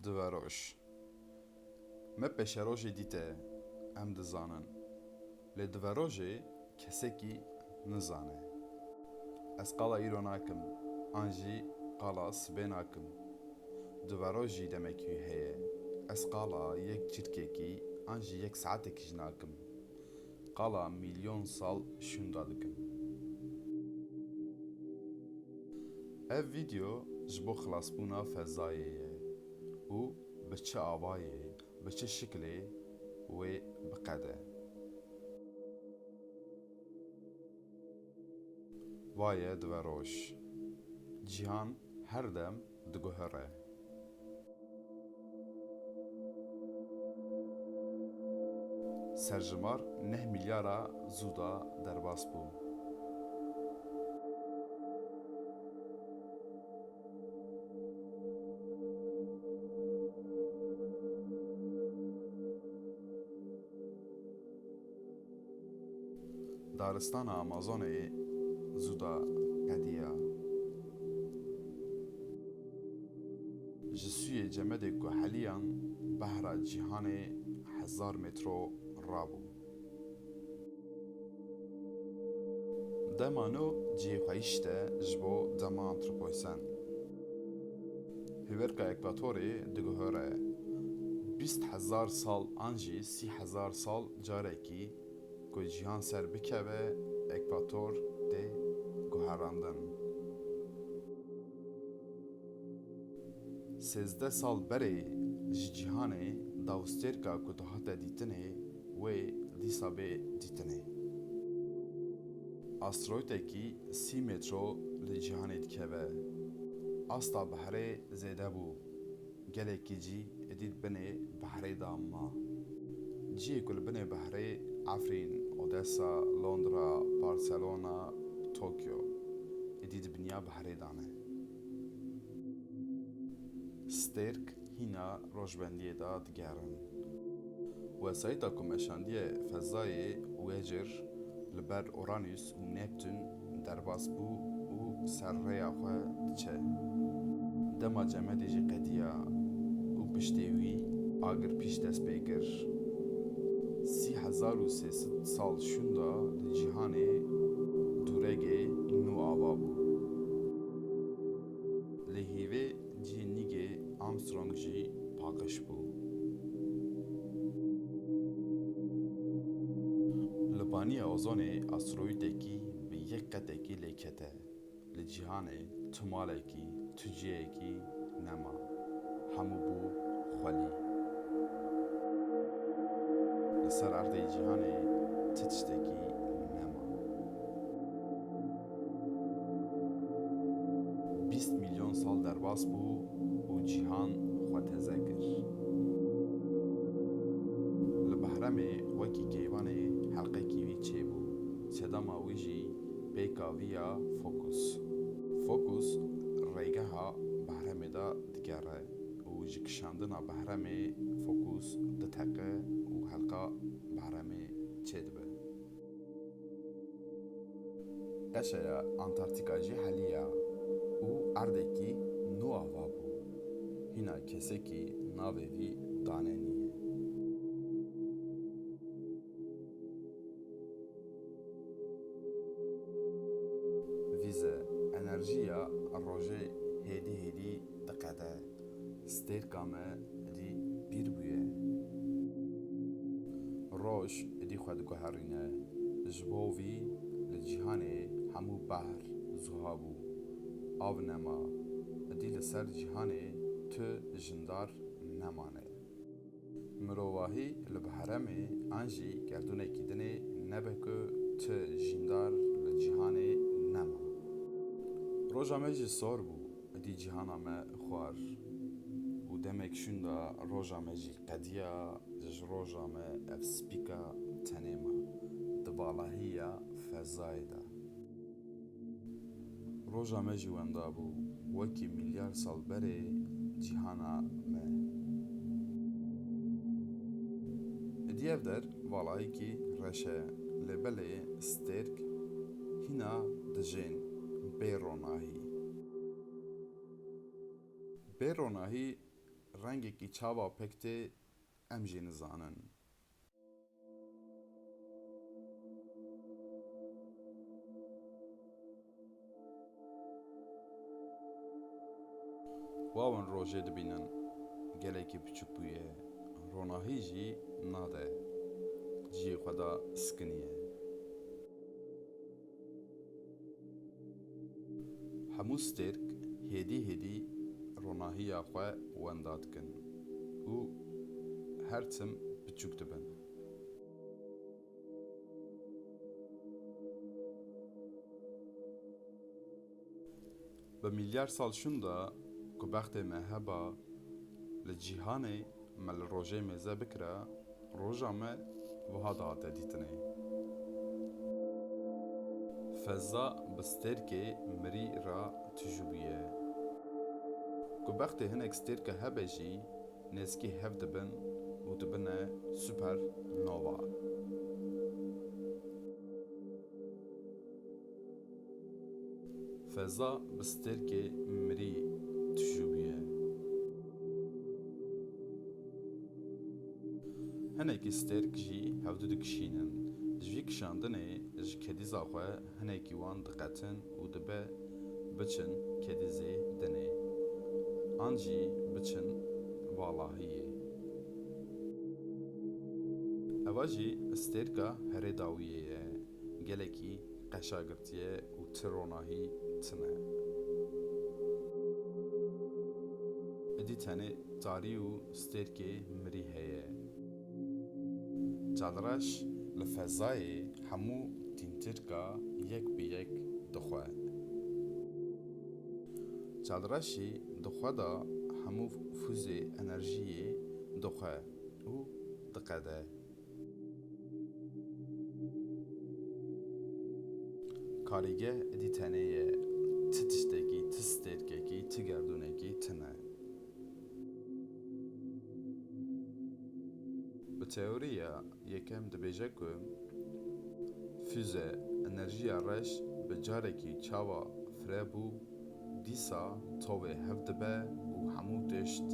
Diveroş. Me peşerojê dîte em dizanin. Lê diverojê kesekî nizane. Ez qala îro nakim, an jî qala sibê nakim. Diveroj jî demek wî heye. Ez qala yek çirkekî an jî yek saetekî jî nakim. Qala milyon sal şunda dikim. Ev video ji bo xilasbûna fezayê ye û bi çi avayê, bi çi şiklê wê biqede. Vaye diveroj. Cîhan her dem diguhere. Serjimar 9 milyara zû da derbas bû. Daristana Amazonê zû da qediya. Ji sûyê cemedê ku heliyan behra cîhanê 1000 metro rabû. Dema nû cihê xwe îşte ji bo dema antroposen. Hêverka ekvatorê diguhere 20,000 sal an jî 30,000 sal carekî ku cîhan ser bikeve ekvator tê guherandin. 13 sal berê ji cîhanê dawstêrka ku dihate dîtinê wê dîsa bê dîtinê. Asteroîdekî 30 metro li cîhanê dikeve. Asta biherê zêde bû. Gelekî cî êdî binê biherê de ma. Ciyê ku li binê biherê Efrîn, Odessa, Londra, Barcelona, Tokyo êdî di biniya biherê de ne. Stêrk hîna rojbendiyê de digerin. Wesayîta ku meşandiye fezayê Voyager li ber Uranüs û Neptün derbas bû û ser rêya xwe diçe. Dema cemedê jî qediya û piştê wî agir pîş dest pê kir. 3300 sal şunda li cîhanê dûregê nû ava bû. Li hîvê cihê nîgê Armstrong jî paqij bû. Li baniya ozonê asteroîdekî bi yek qetekî lêkete. Li cîhanê tu malekî, tu ciyekî nema. Hemû bû xwelî. Li ser erdê cîhanê ti tiştekî nema. 20 milyon sal derbas bû û cîhan xwe teze kir. Li behremê wekî keyvanê helqekî wî çêbû. Sedema wî jî pêka wî ya Focus. Focus rêgeha behremê de digere û ji kişandina behremê Focus diteqe û helqa behremê çêdibe. Qeşeya Antarktika jî heliya û erdekî nû ava bû. Hîna kesekî navê wî daneniye. Vîze enerjiya rojê hêdî hêdî diqede. Stêrka me êdî pîr bûye. Roj êdî xwe diguherîne. Ji bo wî li cîhanê hemû behr zûha bû. Av nema. Êdî li ser cîhanê tu jindar nemane. Mirovahî li biheremê an jî gerdûnekî dinê nebe ku tu jindar li cîhanê nema. Roja me jî sor bû, êdî cîhana me xwar. û demek şunda roja me jî qediya, ji roja me ev spîka tenê me, di balahiya fezayê de. Roja me jî wenda bû, wekî milyar sal berê cîhana me. Êdî ev der valayekî reş e, lê belê stêrk hîna dijên bê ronahî. Bê ronahî rengekî çawa pek tê em jê nizanin. Wawan rojê dibînin, gelekî biçûk bûye, ronahî jî nade, ciyê xwe da skiniye. Hemû stêrk hêdî hêdî ronahiya xwe wenda dikin û her tim biçûk dibin. Bi milyar sal şûn da ku bextê me heba li cîhanê me li rojê mêze bikire, roja me wiha dihate dîtinê. Feza bi stêrkê mirî ra tûjû bûye. Ku bextê hinek stêrke hebe jî nêzîkî hev dibin û dibine supernova. Feza bi stêrkê mirî tûjû bûye. Hinekî stêrk jî hevdû dikişînin. Ji vî kişandinê ji kedîza xwe hinekî wan diqetin û dibe biçin kedîzê dinê. An jî biçin valahiyê. Eva jî stêrka herê dawiyê ye. Gelekî qeşagirtiye û ti ronahî tune. Êdî tenê tarî û stêrkê mirî heye. Calreş li fezayê hemû tîntirka yek bi yek dixwe. Calreşî dixwe da hemû fûzê enerjiyê dixwe û diqede. Karîgeh êdî tenê ye ti tiştekî, ti stêrkekî, ti gerdûnekî tune. Bi teoriya yekem dibêje ku füze enerjiya reş bi carekî çawa firebû dîsa tovê hev dibe û hemû tişt